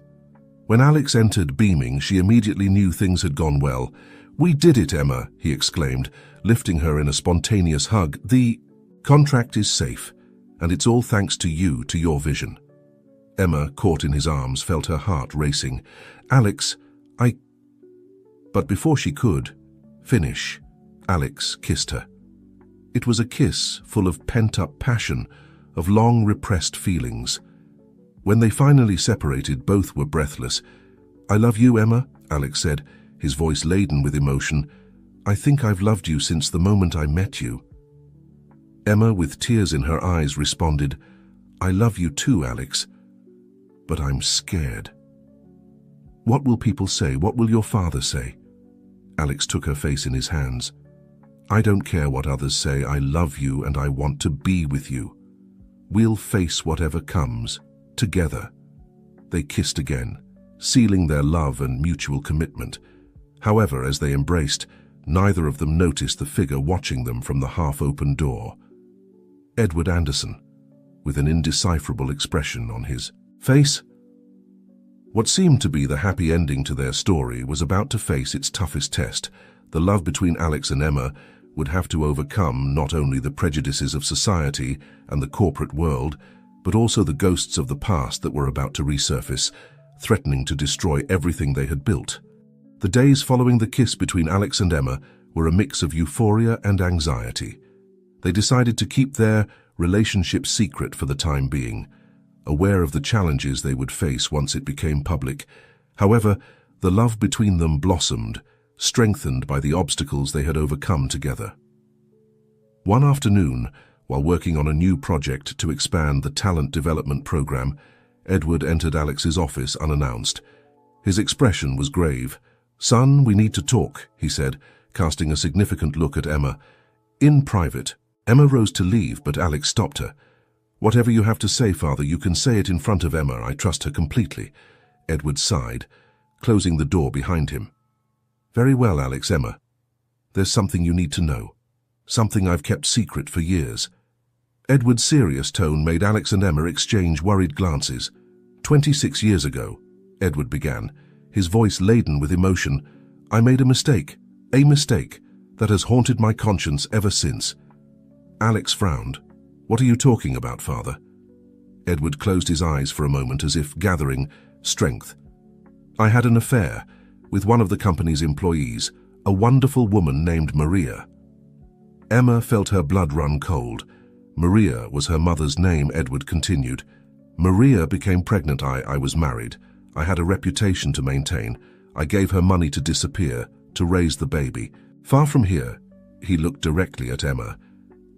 When Alex entered beaming, she immediately knew things had gone well. "We did it, Emma," he exclaimed, lifting her in a spontaneous hug. "The contract is safe, and it's all thanks to you, to your vision." Emma, caught in his arms, felt her heart racing. "Alex, But before she could finish, Alex kissed her. It was a kiss full of pent-up passion, of long repressed feelings. When they finally separated, both were breathless. "I love you, Emma," Alex said, his voice laden with emotion. "I think I've loved you since the moment I met you." Emma, with tears in her eyes, responded, "I love you too, Alex, but I'm scared." "What will people say? What will your father say?" Alex took her face in his hands. "I don't care what others say. I love you and I want to be with you. We'll face whatever comes, together." They kissed again, sealing their love and mutual commitment. However, as they embraced, neither of them noticed the figure watching them from the half-open door. Edward Anderson, with an indecipherable expression on his face. What seemed to be the happy ending to their story was about to face its toughest test. The love between Alex and Emma would have to overcome not only the prejudices of society and the corporate world, but also the ghosts of the past that were about to resurface, threatening to destroy everything they had built. The days following the kiss between Alex and Emma were a mix of euphoria and anxiety. They decided to keep their relationship secret for the time being, aware of the challenges they would face once it became public. However, the love between them blossomed, strengthened by the obstacles they had overcome together. One afternoon, while working on a new project to expand the talent development program, Edward entered Alex's office unannounced. His expression was grave. "Son, we need to talk," he said, casting a significant look at Emma. In private, Emma rose to leave, but Alex stopped her. "Whatever you have to say, Father, you can say it in front of Emma. I trust her completely." Edward sighed, closing the door behind him. "Very well, Alex. Emma, there's something you need to know. Something I've kept secret for years." Edward's serious tone made Alex and Emma exchange worried glances. 26 years ago, Edward began, his voice laden with emotion. "I made a mistake that has haunted my conscience ever since." Alex frowned. "What are you talking about, Father?" Edward closed his eyes for a moment as if gathering strength. "I had an affair with one of the company's employees, a wonderful woman named Maria." Emma felt her blood run cold. Maria was her mother's name, Edward continued. "Maria became pregnant. I was married. I had a reputation to maintain. I gave her money to disappear, to raise the baby. Far from here," he looked directly at Emma.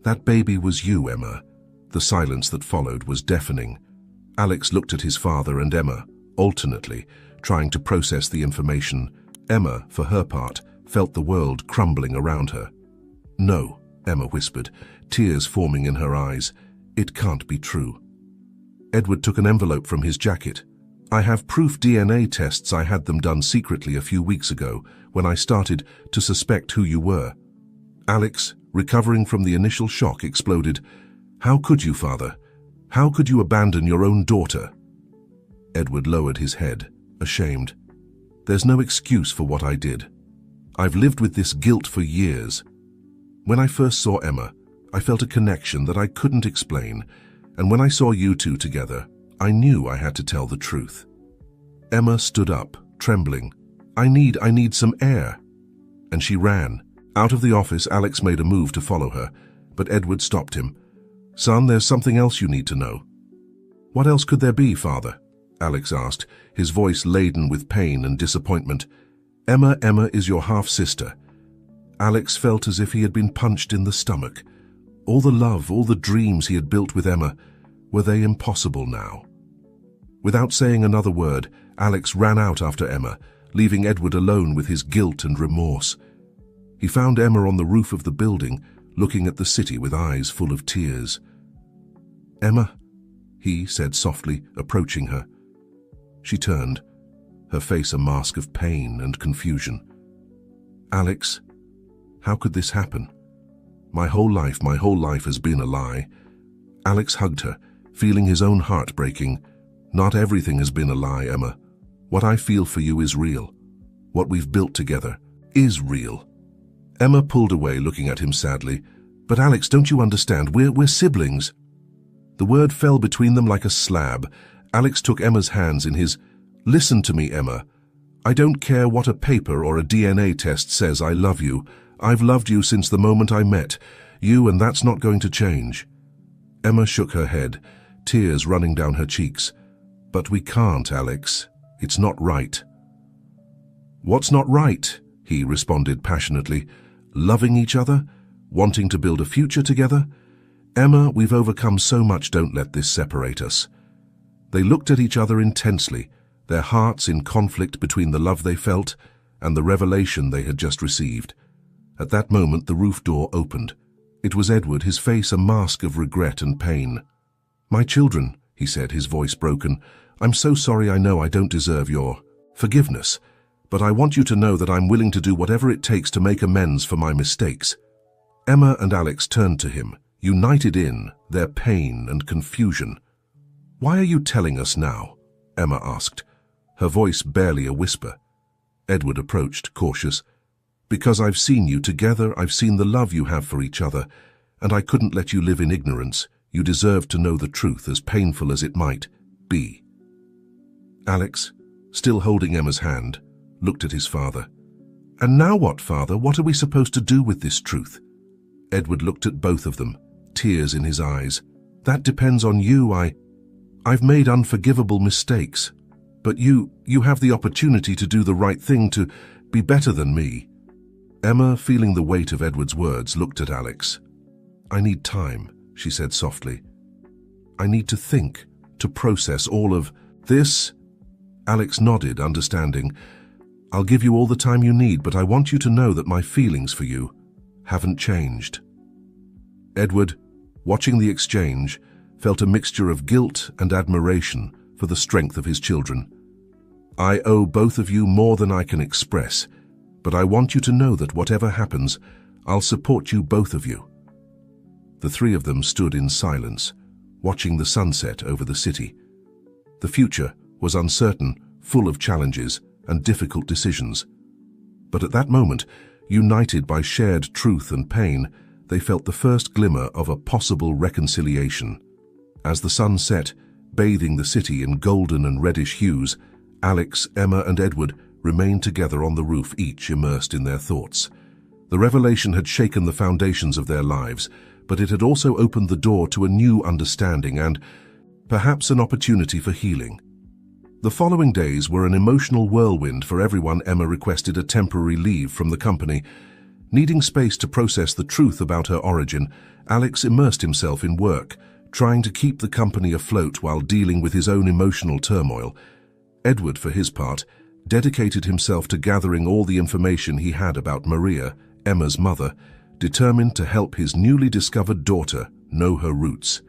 "That baby was you, Emma." The silence that followed was deafening. Alex looked at his father and Emma, alternately, trying to process the information. Emma, for her part, felt the world crumbling around her. "No," Emma whispered, tears forming in her eyes. "It can't be true." Edward took an envelope from his jacket. "I have proof DNA tests. I had them done secretly a few weeks ago, when I started to suspect who you were." Alex, recovering from the initial shock, exploded. "How could you, Father? How could you abandon your own daughter?" Edward lowered his head, ashamed. "There's no excuse for what I did. I've lived with this guilt for years. When I first saw Emma, I felt a connection that I couldn't explain, and when I saw you two together, I knew I had to tell the truth." Emma stood up, trembling. I need some air." And she ran. Out of the office, Alex made a move to follow her, but Edward stopped him. "Son, there's something else you need to know." "What else could there be, Father?" Alex asked, his voice laden with pain and disappointment. Emma is your half-sister." Alex felt as if he had been punched in the stomach. All the love, all the dreams he had built with Emma, were they impossible now? Without saying another word, Alex ran out after Emma, leaving Edward alone with his guilt and remorse. He found Emma on the roof of the building, looking at the city with eyes full of tears. "Emma," he said softly, approaching her. She turned, her face a mask of pain and confusion. "Alex, how could this happen? My whole life has been a lie." Alex hugged her, feeling his own heart breaking. "Not everything has been a lie, Emma. What I feel for you is real. What we've built together is real." Emma pulled away, looking at him sadly. "But Alex, don't you understand? We're siblings." The word fell between them like a slab. Alex took Emma's hands in his. "Listen to me, Emma. I don't care what a paper or a DNA test says. I love you. I've loved you since the moment I met you, and that's not going to change." Emma shook her head, tears running down her cheeks. "But we can't, Alex. It's not right." "What's not right?" he responded passionately. "Loving each other? Wanting to build a future together? Emma, we've overcome so much. Don't let this separate us." They looked at each other intensely, their hearts in conflict between the love they felt and the revelation they had just received. At that moment, the roof door opened. It was Edward, his face a mask of regret and pain. "My children," he said, his voice broken, "I'm so sorry. I know I don't deserve your forgiveness, but I want you to know that I'm willing to do whatever it takes to make amends for my mistakes." Emma and Alex turned to him, united in their pain and confusion. "Why are you telling us now?" Emma asked, her voice barely a whisper. Edward approached, cautious. "Because I've seen you together, I've seen the love you have for each other, and I couldn't let you live in ignorance. You deserve to know the truth, as painful as it might be." Alex, still holding Emma's hand, looked at his father. "And now what, Father? What are we supposed to do with this truth?" Edward looked at both of them, tears in his eyes. "That depends on you. I've made unforgivable mistakes, but you have the opportunity to do the right thing, to be better than me." Emma, feeling the weight of Edward's words, looked at Alex. "I need time," she said softly. "I need to think, to process all of this." Alex nodded, understanding. "I'll give you all the time you need, but I want you to know that my feelings for you haven't changed." Edward, watching the exchange, felt a mixture of guilt and admiration for the strength of his children. "I owe both of you more than I can express, but I want you to know that whatever happens, I'll support you, both of you." The three of them stood in silence, watching the sunset over the city. The future was uncertain, full of challenges and difficult decisions. But at that moment, united by shared truth and pain, they felt the first glimmer of a possible reconciliation. As the sun set, bathing the city in golden and reddish hues, Alex, Emma, and Edward remained together on the roof, each immersed in their thoughts. The revelation had shaken the foundations of their lives, but it had also opened the door to a new understanding and, perhaps, an opportunity for healing. The following days were an emotional whirlwind for everyone. Emma requested a temporary leave from the company. Needing space to process the truth about her origin, Alex immersed himself in work, trying to keep the company afloat while dealing with his own emotional turmoil. Edward, for his part, dedicated himself to gathering all the information he had about Maria, Emma's mother, determined to help his newly discovered daughter know her roots.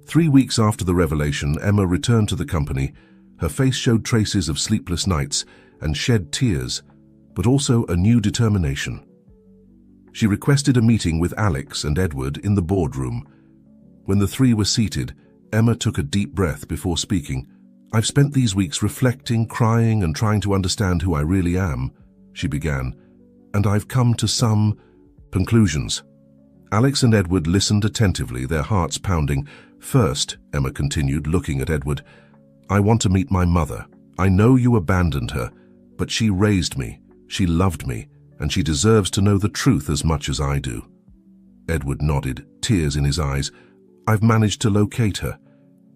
3 weeks after the revelation, Emma returned to the company. Her face showed traces of sleepless nights and shed tears, but also a new determination. She requested a meeting with Alex and Edward in the boardroom. When the three were seated, Emma took a deep breath before speaking. "I've spent these weeks reflecting, crying, and trying to understand who I really am," she began, "and I've come to some conclusions." Alex and Edward listened attentively, their hearts pounding. "First," Emma continued, looking at Edward, "I want to meet my mother. I know you abandoned her, but she raised me, she loved me, and she deserves to know the truth as much as I do." Edward nodded, tears in his eyes. "I've managed to locate her.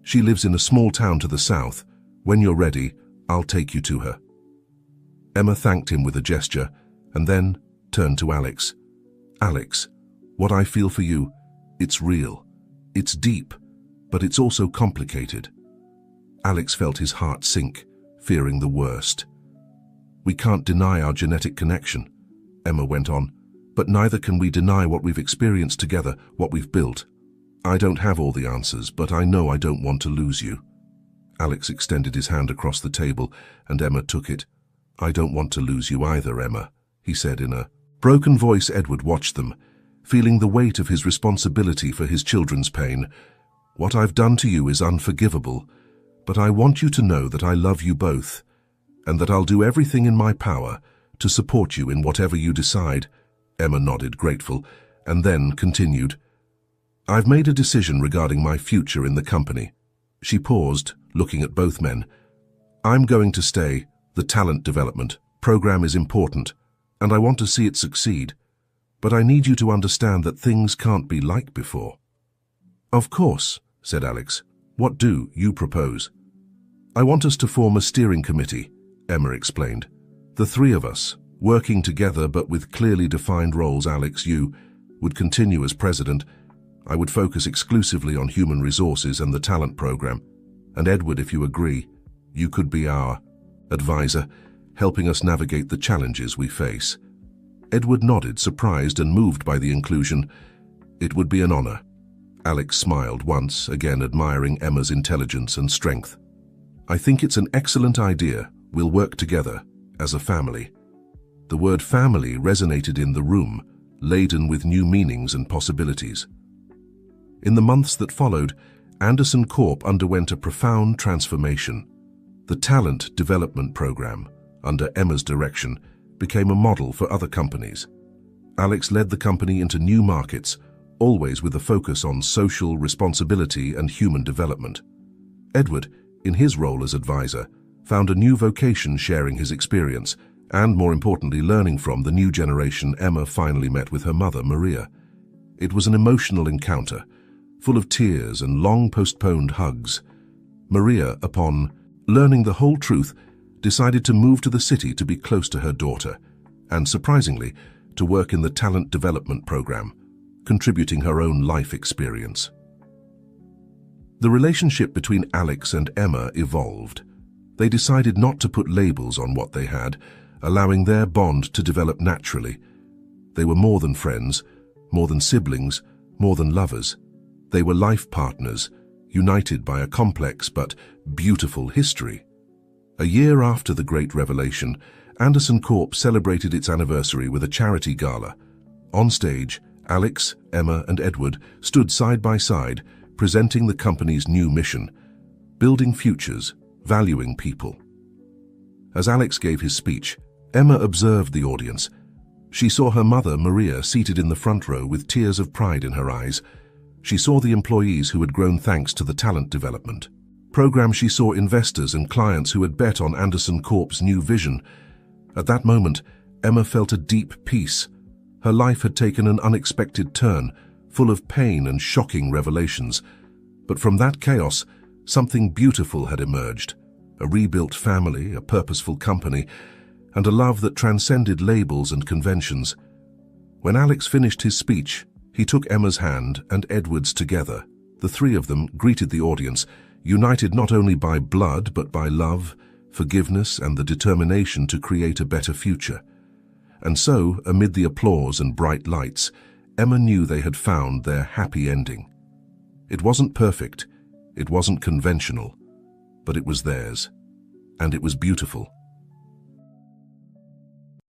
She lives in a small town to the south. When you're ready, I'll take you to her." Emma thanked him with a gesture, and then turned to Alex. "Alex, what I feel for you, it's real. It's deep, but it's also complicated." Alex felt his heart sink, fearing the worst. "We can't deny our genetic connection," Emma went on, "but neither can we deny what we've experienced together, what we've built. I don't have all the answers, but I know I don't want to lose you." Alex extended his hand across the table, and Emma took it. "I don't want to lose you either, Emma," he said in a broken voice. Edward watched them, feeling the weight of his responsibility for his children's pain. "What I've done to you is unforgivable, but I want you to know that I love you both, and that I'll do everything in my power to support you in whatever you decide." Emma nodded, grateful, and then continued, "I've made a decision regarding my future in the company." She paused, looking at both men. "I'm going to stay. The talent development program is important, and I want to see it succeed. But I need you to understand that things can't be like before." "Of course," said Alex. "What do you propose?" "I want us to form a steering committee," Emma explained. "The three of us, working together but with clearly defined roles. Alex, you would continue as president. I would focus exclusively on human resources and the talent program. And Edward, if you agree, you could be our advisor, helping us navigate the challenges we face." Edward nodded, surprised and moved by the inclusion. "It would be an honor." Alex smiled once, again admiring Emma's intelligence and strength. "I think it's an excellent idea. We'll work together, as a family." The word family resonated in the room, laden with new meanings and possibilities. In the months that followed, Anderson Corp underwent a profound transformation. The talent development program, under Emma's direction, became a model for other companies. Alex led the company into new markets, always with a focus on social responsibility and human development. Edward, in his role as advisor, found a new vocation, sharing his experience and, more importantly, learning from the new generation. Emma finally met with her mother, Maria. It was an emotional encounter, full of tears and long-postponed hugs. Maria, upon learning the whole truth, decided to move to the city to be close to her daughter, and surprisingly, to work in the talent development program, contributing her own life experience. The relationship between Alex and Emma evolved. They decided not to put labels on what they had, allowing their bond to develop naturally. They were more than friends, more than siblings, more than lovers. They were life partners, united by a complex but beautiful history. A year after the Great Revelation, Anderson Corp celebrated its anniversary with a charity gala. On stage, Alex, Emma, and Edward stood side by side, presenting the company's new mission: building futures, valuing people. As Alex gave his speech, Emma observed the audience. She saw her mother, Maria, seated in the front row with tears of pride in her eyes. She saw the employees who had grown thanks to the talent development program. She saw investors and clients who had bet on Anderson Corp's new vision. At that moment, Emma felt a deep peace. Her life had taken an unexpected turn, full of pain and shocking revelations. But from that chaos, something beautiful had emerged: a rebuilt family, a purposeful company, and a love that transcended labels and conventions. When Alex finished his speech, he took Emma's hand and Edward's together. The three of them greeted the audience, united not only by blood but by love, forgiveness, and the determination to create a better future. And so, amid the applause and bright lights, Emma knew they had found their happy ending. It wasn't perfect, it wasn't conventional, but it was theirs, and it was beautiful.